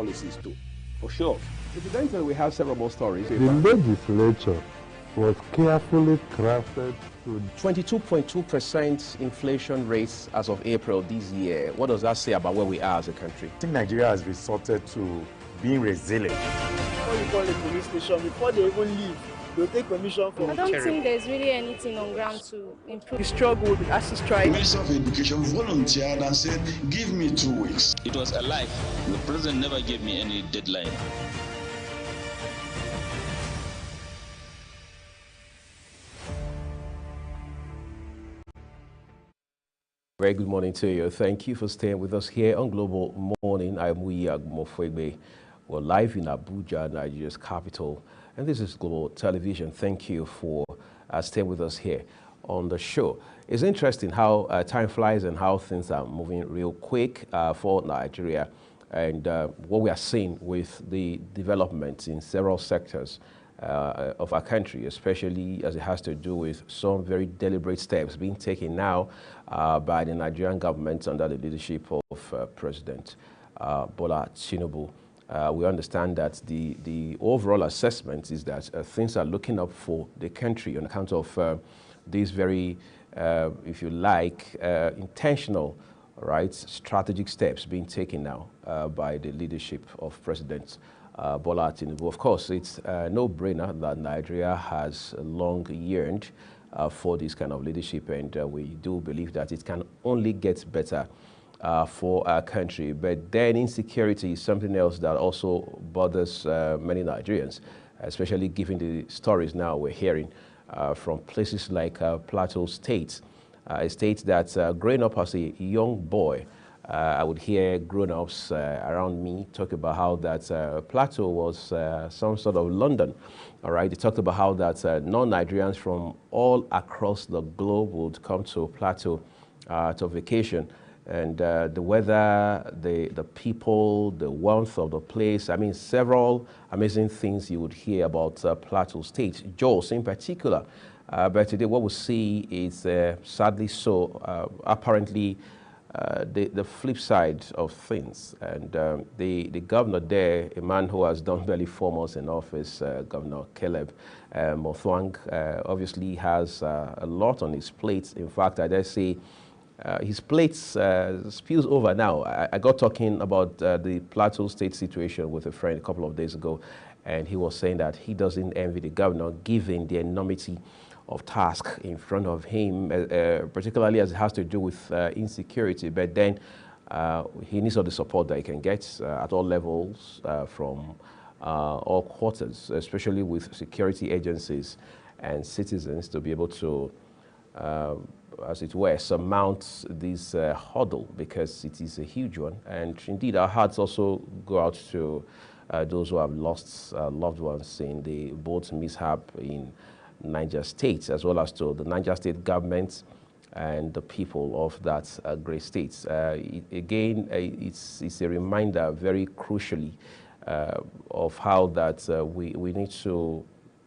policies too, for sure. Incidentally, we have several more stories. The legislature was carefully crafted to 22.2% inflation rates as of April this year. What does that say about where we are as a country? I think Nigeria has resorted to being resilient. Before you call the police station, before they even leave, they'll take permission from I don't think there's really anything on ground to improve. We struggled with ASU strike. The Minister of Education volunteered and said, give me 2 weeks. It was a lie. The president never gave me any deadline. Very good morning to you. Thank you for staying with us here on Global Morning. I'm Mofwegbe. We're live in Abuja, Nigeria's capital, and this is Global Television. Thank you for staying with us here on the show. It's interesting how time flies and how things are moving real quick for Nigeria, and what we are seeing with the developments in several sectors of our country, especially as it has to do with some very deliberate steps being taken now by the Nigerian government under the leadership of President Bola Tinubu. We understand that the overall assessment is that things are looking up for the country on account of these very, if you like, intentional, right, strategic steps being taken now by the leadership of President Bola Tinubu. Of course, it's a no-brainer that Nigeria has long yearned for this kind of leadership, and we do believe that it can only get better for our country. But then insecurity is something else that also bothers many Nigerians, especially given the stories now we're hearing from places like Plateau State, a state that's growing up as a young boy. I would hear grown-ups around me talk about how that Plateau was some sort of London. All right, they talked about how that non-Nigerians from all across the globe would come to Plateau to vacation, and the weather, the people, the warmth of the place. I mean, several amazing things you would hear about Plateau State, Jos in particular. But today, what we see is sadly so apparently. The flip side of things, and the governor there, a man who has done barely 4 months in office, Governor Caleb Mutfwang, obviously has a lot on his plate. In fact, I dare say his plate spills over now. I got talking about the Plateau State situation with a friend a couple of days ago, and he was saying that he doesn't envy the governor given the enormity of task in front of him, particularly as it has to do with insecurity. But then he needs all the support that he can get at all levels from all quarters, especially with security agencies and citizens to be able to, as it were, surmount this hurdle, because it is a huge one. And indeed, our hearts also go out to those who have lost loved ones in the boat mishap in Niger State, as well as to the Niger State government and the people of that great state. Again, it's a reminder very crucially of how that we need to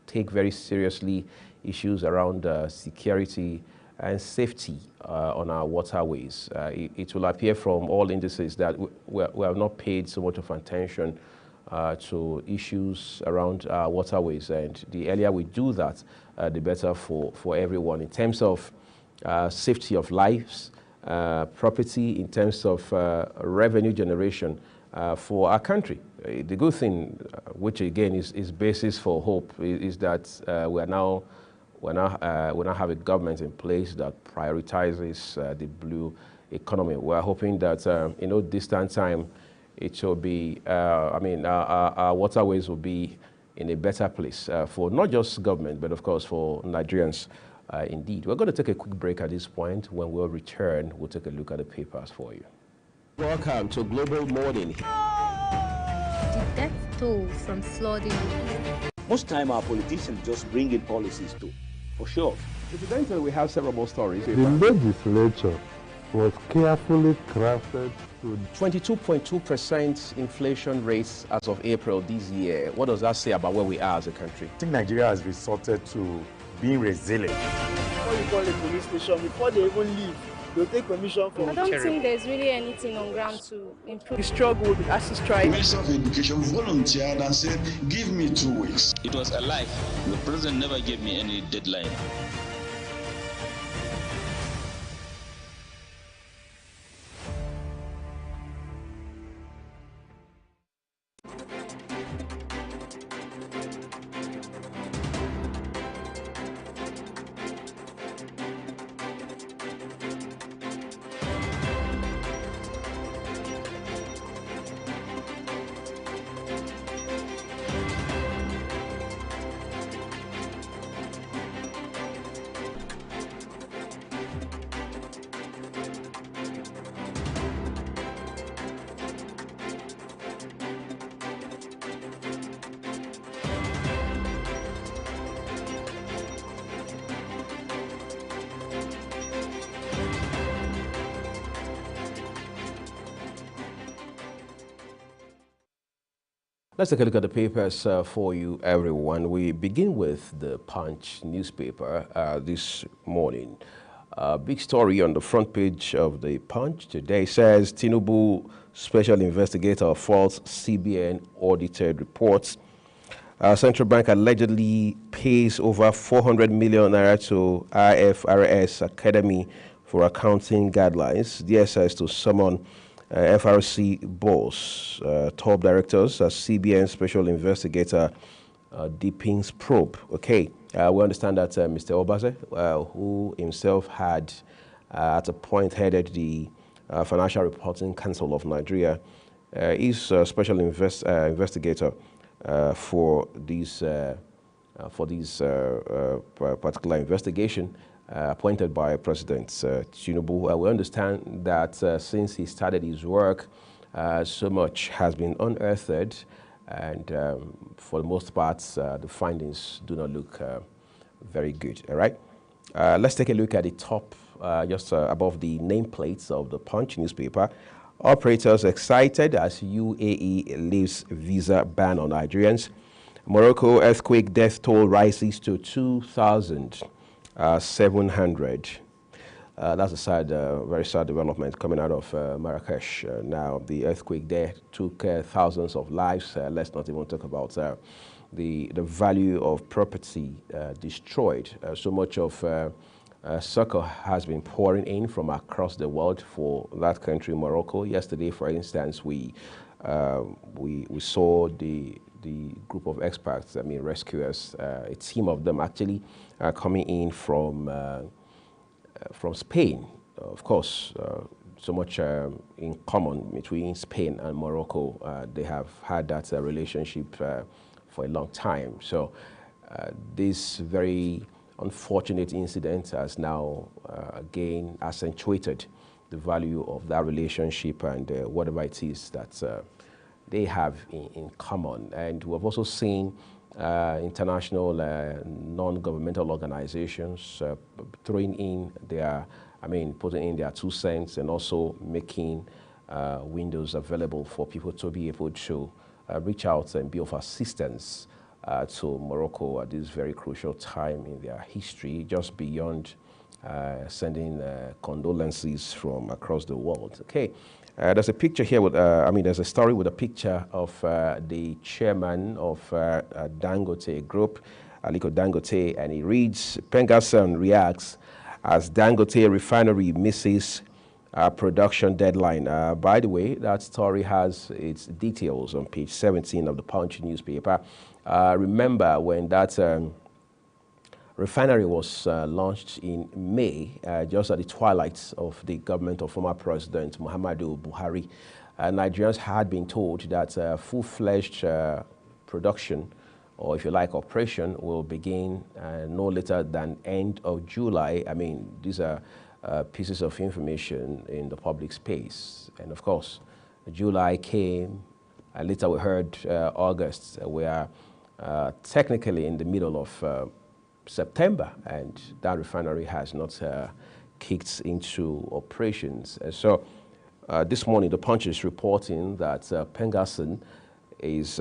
take very seriously issues around security and safety on our waterways. It will appear from all indices that we have not paid so much of attention to issues around waterways, and the earlier we do that, the better for everyone in terms of safety of lives, property, in terms of revenue generation for our country. The good thing, which again is basis for hope, is that we now have a government in place that prioritizes the blue economy. We're hoping that in distant time, it will be, our waterways will be in a better place for not just government, but of course for Nigerians indeed. We're going to take a quick break at this point. When we'll return, we'll take a look at the papers for you. Welcome to Global Morning. The death toll from flooding. Most time our politicians just bring in policies too, for sure. Incidentally, we have several more stories. the legislature was carefully crafted to 22.2% inflation rates as of April this year. What does that say about where we are as a country? I think Nigeria has resorted to being resilient. Before you call the police station, before they even leave, they'll take permission from. I don't think there's really anything on ground to improve. We struggled with ASU strike. Minister of Education volunteered and said, give me 2 weeks. It was a lie. The president never gave me any deadline. Let's take a look at the papers for you, everyone. We begin with the Punch newspaper this morning. Big story on the front page of the Punch today says Tinubu special investigator faults CBN audited reports. Central Bank allegedly pays over 400 million naira to IFRS Academy for accounting guidelines. DSS to summon FRC boss, top directors, CBN special investigator deepens probe. Okay, we understand that Mr. Obaze, who himself had at a point headed the Financial Reporting Council of Nigeria, is a special investigator for these particular investigation. Appointed by President Tinubu. We understand that since he started his work, so much has been unearthed, and for the most part, the findings do not look very good. All right, let's take a look at the top, just above the nameplates of the Punch newspaper. Operators excited as UAE lifts visa ban on Nigerians. Morocco earthquake death toll rises to 2,700. That's a sad, very sad development coming out of Marrakesh. Now, the earthquake there took thousands of lives. Let's not even talk about the value of property destroyed. So much of succor has been pouring in from across the world for that country, Morocco. Yesterday, for instance, we saw the group of experts, rescuers, a team of them actually coming in from Spain. Of course, so much in common between Spain and Morocco. They have had that relationship for a long time. So this very unfortunate incident has now again accentuated the value of that relationship and whatever it is that they have in common. And we've also seen international non-governmental organizations throwing in their, putting in their 2 cents and also making windows available for people to be able to reach out and be of assistance to Morocco at this very crucial time in their history, just beyond sending condolences from across the world. Okay. There's a picture here with, there's a story with a picture of the chairman of Dangote Group, Aliko Dangote, and he reads, Pengassan reacts as Dangote refinery misses production deadline. By the way, that story has its details on page 17 of the Punch newspaper. Remember when that refinery was launched in May, just at the twilight of the government of former President Muhammadu Buhari. Nigerians had been told that full-fledged production, or if you like, operation, will begin no later than end of July. These are pieces of information in the public space. And of course, July came, and later we heard August. We are technically in the middle of September, and that refinery has not kicked into operations. So this morning, the Punch is reporting that Pengassan is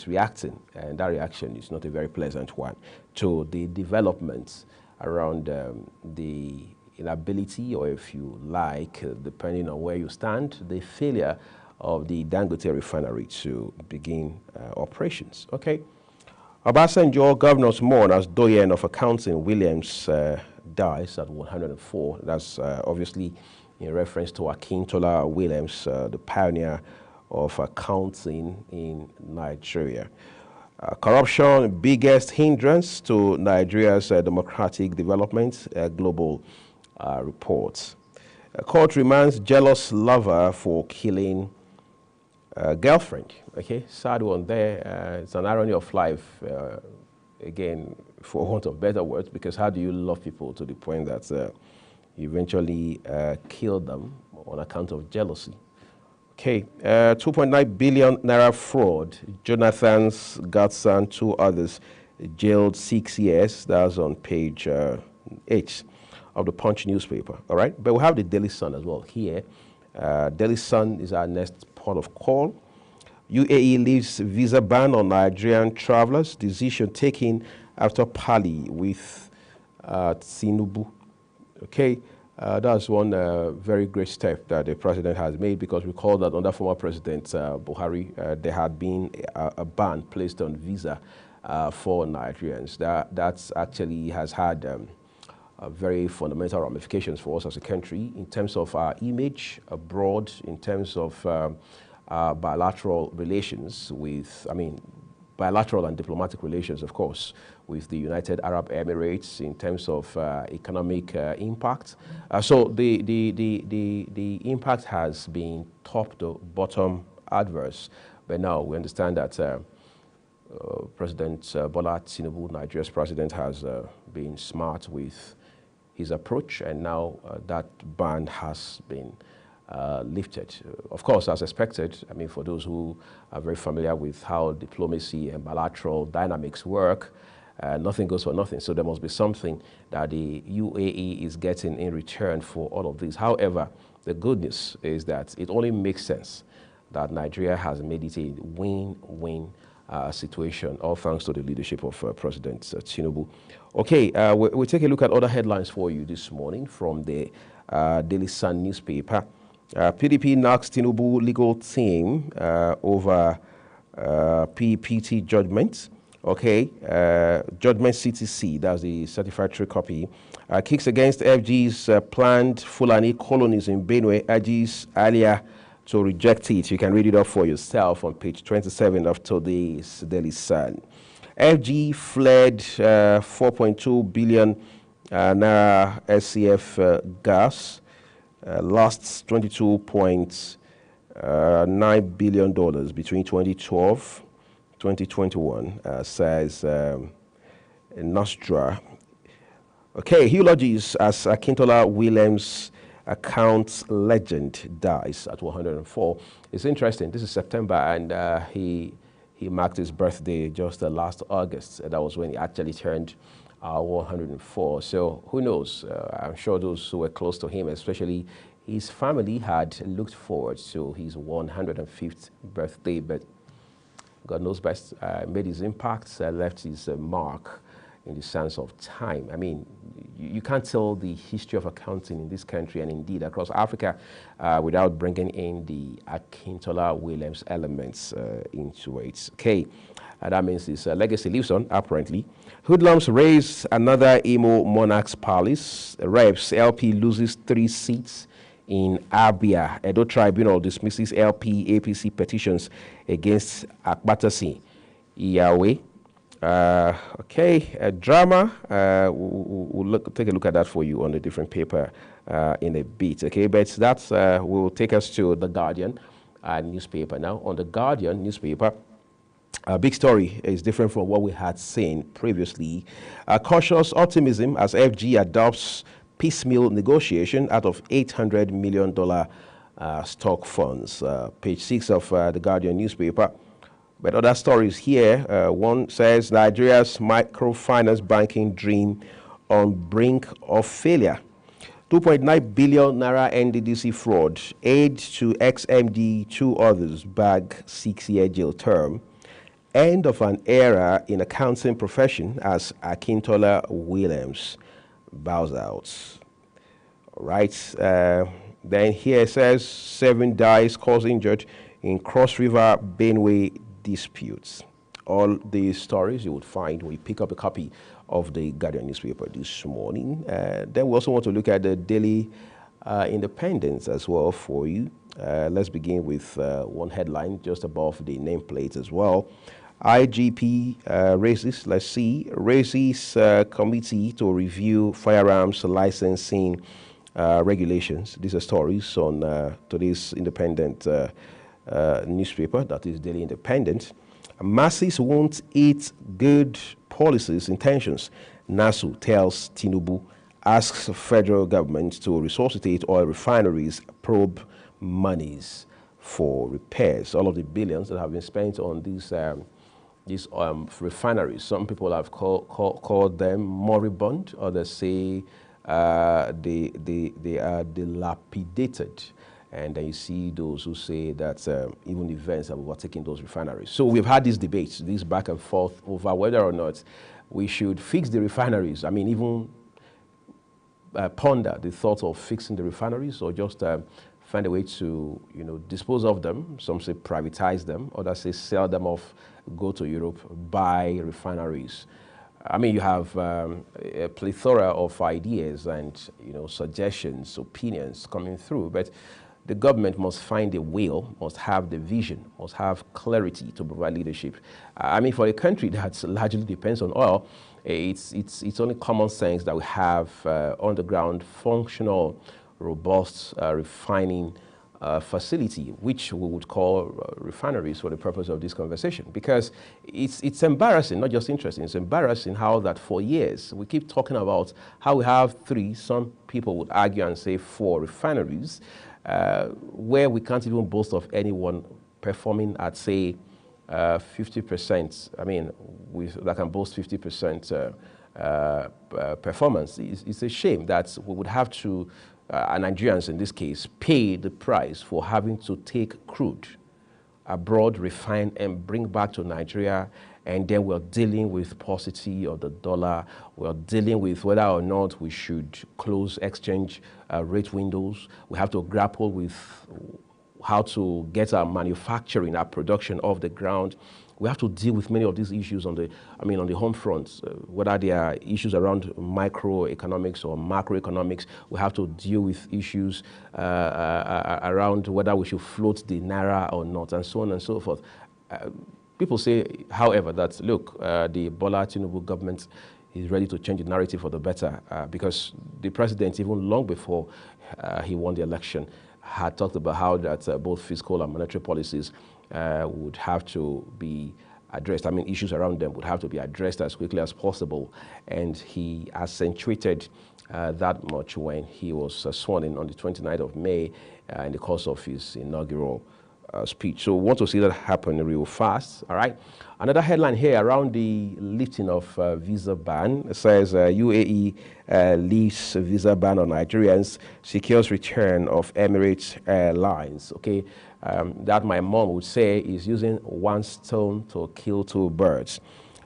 reacting, and that reaction is not a very pleasant one, to the developments around the inability, or if you like, depending on where you stand, the failure of the Dangote refinery to begin operations. Okay. Obasanjo, governors mourn as doyen of accounting Williams dies at 104. That's obviously in reference to Akintola Williams, the pioneer of accounting in Nigeria. Corruption, biggest hindrance to Nigeria's democratic development, global reports. Court remands jealous lover for killing girlfriend. Okay, sad one there. It's an irony of life, again, for want of better words, because how do you love people to the point that you eventually kill them on account of jealousy? Okay, 2.9 billion naira fraud. Jonathan's Gatsan, 2 others jailed 6 years. That's on page 8 of the Punch newspaper. All right, but we have the Daily Sun as well here. Daily Sun is our next port of call. UAE lifts visa ban on Nigerian travelers. Decision taken after parley with Tinubu. Okay. That's one very great step that the president has made, because recall that under former President Buhari, there had been a ban placed on visa for Nigerians. That actually has had very fundamental ramifications for us as a country in terms of our image abroad, in terms of bilateral relations with, bilateral and diplomatic relations, of course, with the United Arab Emirates in terms of economic impact. So the impact has been top to bottom adverse. But now we understand that President Bola Tinubu, Nigeria's president, has been smart with his approach, and now that ban has been lifted. Of course, as expected, for those who are very familiar with how diplomacy and bilateral dynamics work, nothing goes for nothing. So there must be something that the UAE is getting in return for all of this. However, the good news is that it only makes sense that Nigeria has made it a win-win situation, all thanks to the leadership of President Tinubu. Okay, we'll take a look at other headlines for you this morning from the Daily Sun newspaper. PDP knocks Tinubu legal team over PPT judgment. Okay, judgment CTC, that's the certified true copy, kicks against FG's planned Fulani colonies in Benue, urges Alia to reject it. You can read it up for yourself on page 27 of today's Daily Sun. FG fled 4.2 billion naira SCF gas, lost $22.9 billion between 2012 2021, says Nostra. Okay, eulogies as Akintola Williams, accounts legend, dies at 104. It's interesting. This is September, and he marked his birthday just last August. That was when he actually turned 104. So who knows? I'm sure those who were close to him, especially his family, had looked forward to his 105th birthday, but God knows best, made his impact, left his mark in the sense of time. You can't tell the history of accounting in this country and indeed across Africa without bringing in the Akintola Williams elements into it. Okay, that means his legacy lives on, apparently. Hoodlums raise another Imo Monarch's Palace. Reps LP loses 3 seats in Abia. Edo Tribunal dismisses LP APC petitions against Akbatasi. Yahweh. Okay, drama. We'll take a look at that for you on a different paper in a bit. Okay, but that will take us to The Guardian newspaper. Now, on The Guardian newspaper, a big story is different from what we had seen previously. Cautious optimism as FG adopts piecemeal negotiation out of $800 million stock funds. Page 6 of The Guardian newspaper. But other stories here. One says Nigeria's microfinance banking dream on brink of failure. 2.9 billion naira NDDC fraud. Aid to XMD, 2 others bag 6-year jail term. End of an era in accounting profession as Akintola Williams bows out. right? Then here it says 7 dies, cause injured in Cross River Benue disputes. All these stories you would find when you pick up a copy of the Guardian newspaper this morning. Then we also want to look at the Daily Independent as well for you. Let's begin with one headline just above the nameplate as well. IGP raises committee to review firearms licensing regulations. These are stories on today's independent newspaper, that is Daily Independent. Masses won't eat good policies intentions. NASU tells Tinubu, asks federal government to resuscitate oil refineries, probe monies for repairs. All of the billions that have been spent on these refineries. Some people have called them moribund, others say they are dilapidated. And then you see those who say that even events have overtaken those refineries. So we've had these debates, this back and forth over whether or not we should fix the refineries. I mean, even ponder the thought of fixing the refineries, or just find a way to, dispose of them. Some say privatize them, others say sell them off, go to Europe, buy refineries. I mean, you have a plethora of ideas and, suggestions, opinions coming through, but the government must find a will, must have the vision, must have clarity to provide leadership. I mean, for a country that largely depends on oil, it's only common sense that we have on the ground functional, robust refining facility, which we would call refineries for the purpose of this conversation. Because it's embarrassing, not just interesting, it's embarrassing how that for years we keep talking about how we have 3, some people would argue and say 4 refineries, where we can't even boast of anyone performing at, say, 50%. I mean, that can boast 50% performance. It's a shame that we would have to, Nigerians in this case, pay the price for having to take crude abroad, refine, and bring back to Nigeria. And then we're dealing with paucity of the dollar. We're dealing with whether or not we should close exchange rate windows. We have to grapple with how to get our manufacturing, our production off the ground. We have to deal with many of these issues on the home front, whether they are issues around microeconomics or macroeconomics. We have to deal with issues around whether we should float the naira or not, and so on and so forth. People say, however, that, look, the Bola Tinubu government is ready to change the narrative for the better, because the president, even long before he won the election, had talked about how that both fiscal and monetary policies would have to be addressed. I mean, issues around them would have to be addressed as quickly as possible. And he accentuated that much when he was sworn in on the 29th of May in the course of his inaugural speech. So we want to see that happen real fast, all right? Another headline here around the lifting of visa ban. It says UAE lifts visa ban on Nigerians, secures return of Emirates Airlines, okay? That my mom would say is using one stone to kill 2 birds.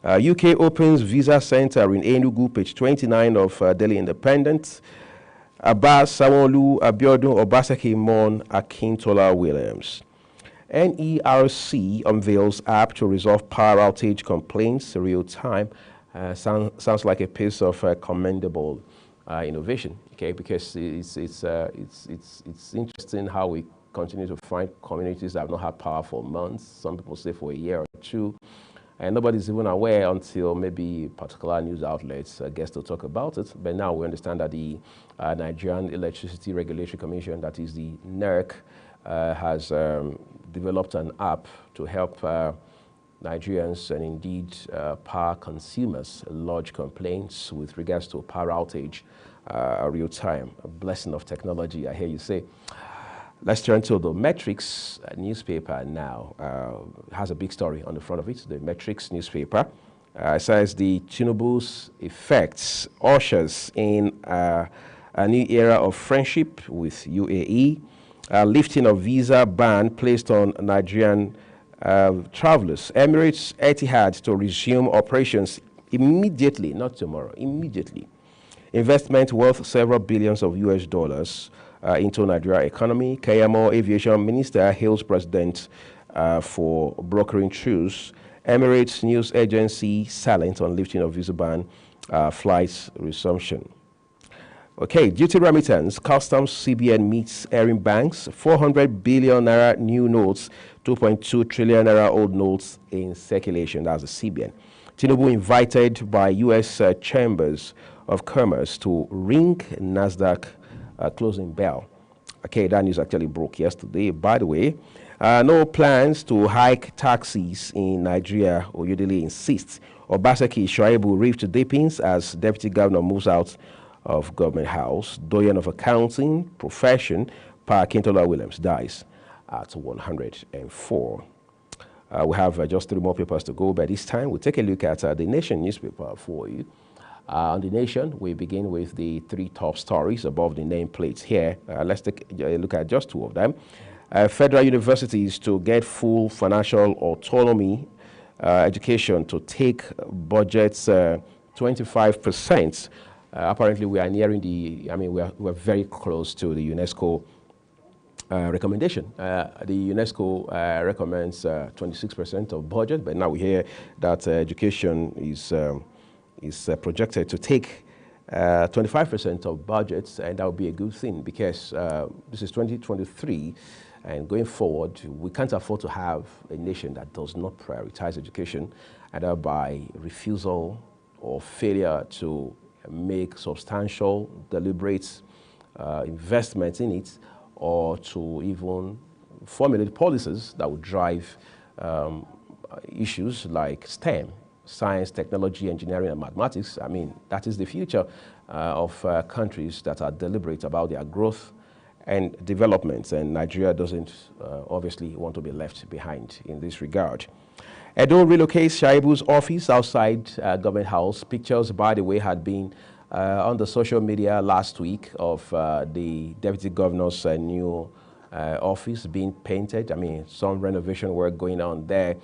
UK opens visa center in Enugu, page 29 of Daily Independent. Abbas, Sanwo-Olu, Abiodun, Obaseki, Mon, Akintola Williams. NERC unveils app to resolve power outage complaints real time. Sounds like a piece of commendable innovation, okay? Because it's interesting how we continue to find communities that have not had power for months. Some people say for a year or 2, and nobody's even aware until maybe particular news outlets gets to talk about it. But now we understand that the Nigerian Electricity Regulatory Commission, that is the NERC, has developed an app to help Nigerians and indeed power consumers lodge complaints with regards to power outage real time. A blessing of technology, I hear you say. Let's turn to the Metrics newspaper now. It has a big story on the front of it, the Metrics newspaper. It says the Tinubu's effects ushers in a new era of friendship with UAE. Lifting of visa ban placed on Nigerian travelers. Emirates Etihad to resume operations immediately, not tomorrow, immediately. investment worth several billions of US dollars into Nigeria economy. Kayamo Aviation Minister hails President for brokering truce. Emirates News Agency silent on lifting of visa ban, flights resumption. Okay, duty remittance, customs, CBN meets airing banks, 400 billion naira new notes, 2.2 trillion naira old notes in circulation. That's the CBN. Tinubu invited by U.S. Chambers of Commerce to ring NASDAQ closing bell. Okay, that news actually broke yesterday. By the way, no plans to hike taxes in Nigeria, Oyedele insists. Obaseki Shuaibu reefed to deepings as Deputy Governor moves out of Government House. Doyen of Accounting Profession, Pa Akintola Williams, dies at 104. We have just 3 more papers to go, but this time we'll take a look at the Nation newspaper for you. On The Nation, we begin with the 3 top stories above the nameplates here. Let's take a look at just 2 of them. Federal universities to get full financial autonomy, education to take budgets 25%. Apparently, we are nearing we're very close to the UNESCO recommendation. The UNESCO recommends 26% of budget, but now we hear that education is projected to take 25% of budgets, and that would be a good thing because this is 2023, and going forward, we can't afford to have a nation that does not prioritize education, either by refusal or failure to make substantial, deliberate investments in it, or to even formulate policies that would drive issues like STEM, science, technology, engineering, and mathematics. I mean, that is the future of countries that are deliberate about their growth and development, and Nigeria doesn't obviously want to be left behind in this regard. Edo relocates Shaibu's office outside Government House. Pictures, by the way, had been on the social media last week of the Deputy Governor's new office being painted. I mean, some renovation work going on there.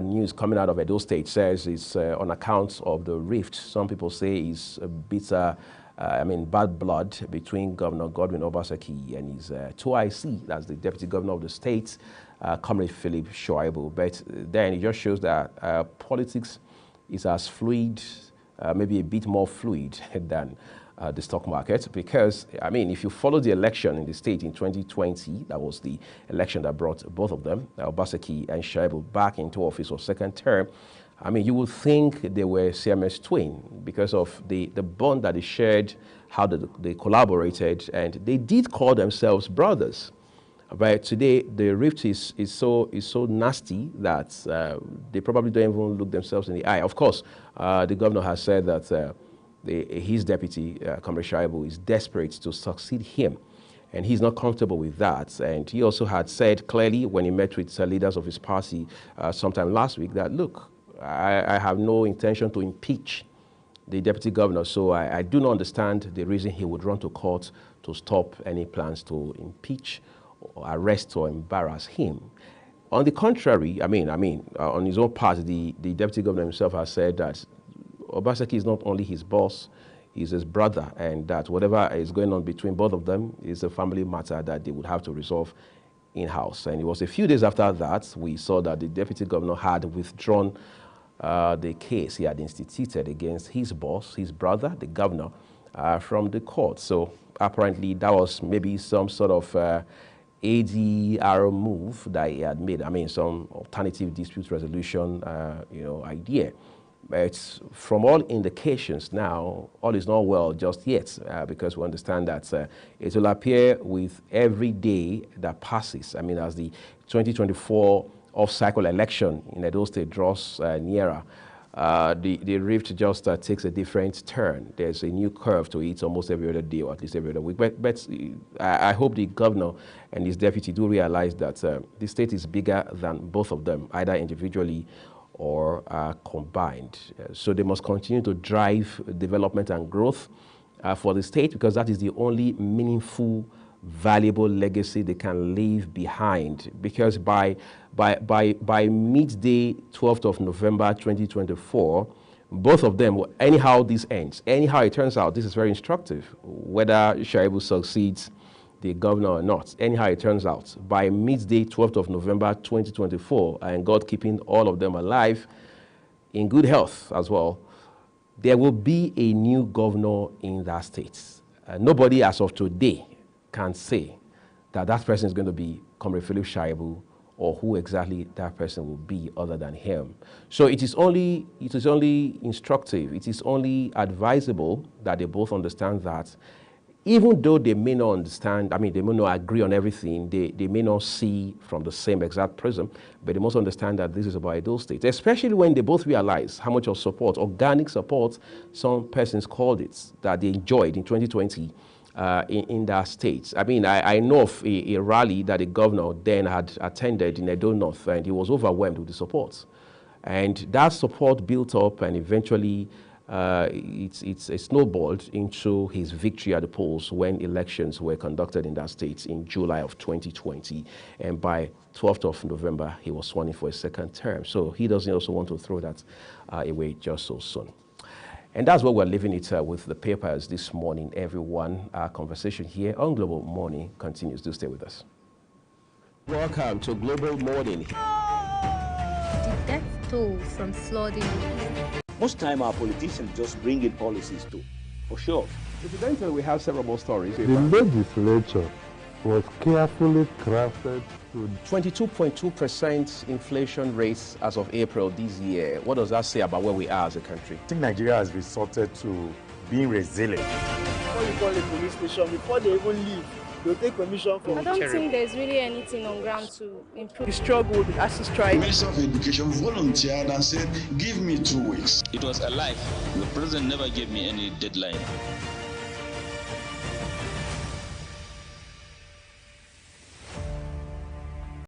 News coming out of Edo State says it's on account of the rift. Some people say it's a bitter, bad blood between Governor Godwin Obaseki and his 2IC, that's the Deputy Governor of the state, Comrade Philip Shuaibu. But then it just shows that politics is as fluid, maybe a bit more fluid than the stock market, because, I mean, if you follow the election in the state in 2020, that was the election that brought both of them, Obaseki and Shuaibu, back into office for second term. I mean, you would think they were CMS twin because of the bond that they shared, how they collaborated, and they did call themselves brothers. But today, the rift is so nasty that they probably don't even look themselves in the eye. Of course, the governor has said that his deputy, Comrade Shuaibu, is desperate to succeed him, and he's not comfortable with that. And he also had said clearly when he met with leaders of his party sometime last week that, look, I have no intention to impeach the deputy governor, so I do not understand the reason he would run to court to stop any plans to impeach, or arrest, or embarrass him. On the contrary, on his own part, the deputy governor himself has said that Obaseki is not only his boss, he's his brother, and that whatever is going on between both of them is a family matter that they would have to resolve in-house. And it was a few days after that we saw that the deputy governor had withdrawn the case he had instituted against his boss, his brother, the governor, from the court. So apparently that was maybe some sort of ADR move that he had made. I mean, some alternative dispute resolution, idea. But from all indications now, all is not well just yet, because we understand that it will appear with every day that passes. I mean, as the 2024 off-cycle election in Edo State draws nearer, the rift just takes a different turn. There's a new curve to it almost every other day, or at least every other week. But I hope the governor and his deputy do realize that the state is bigger than both of them, either individually or combined. So they must continue to drive development and growth for the state, because that is the only meaningful, valuable legacy they can leave behind. Because by midday 12th of November 2024, both of them, anyhow this ends, anyhow it turns out, this is very instructive, whether Shaibu succeeds the governor or not. Anyhow it turns out, by midday 12th of November 2024, and God keeping all of them alive in good health as well, there will be a new governor in that state. Nobody as of today can say that that person is going to be Comrade Philip Shaibu, or who exactly that person will be other than him. So it is only instructive, it is only advisable that they both understand that even though they may not understand, I mean, they may not agree on everything, they may not see from the same exact prism, but they must understand that this is about Edo State, especially when they both realize how much of support, organic support, some persons called it, that they enjoyed in 2020 in that state. I mean, I know of a rally that the governor then had attended in Edo North, and he was overwhelmed with the support. And that support built up, and eventually it's snowballed into his victory at the polls when elections were conducted in that state in July of 2020. And by 12th of November, he was sworn in for a second term. So he doesn't also want to throw that away just so soon. And that's what we're leaving it with the papers this morning, everyone. Our conversation here on Global Morning continues. Do stay with us. Welcome to Global Morning. The death toll from flooding. Most time our politicians just bring in policies to, for sure. Incidentally, we have several more stories. The legislature was carefully crafted to 22.2% inflation rates as of April this year. What does that say about where we are as a country? I think Nigeria has resorted to being resilient. Before you call the police station, before they even leave, they'll take permission from I don't think there's really anything on ground to improve. the struggle, the ASU strike. The Minister of Education volunteered and said, give me 2 weeks. It was a lie. The president never gave me any deadline.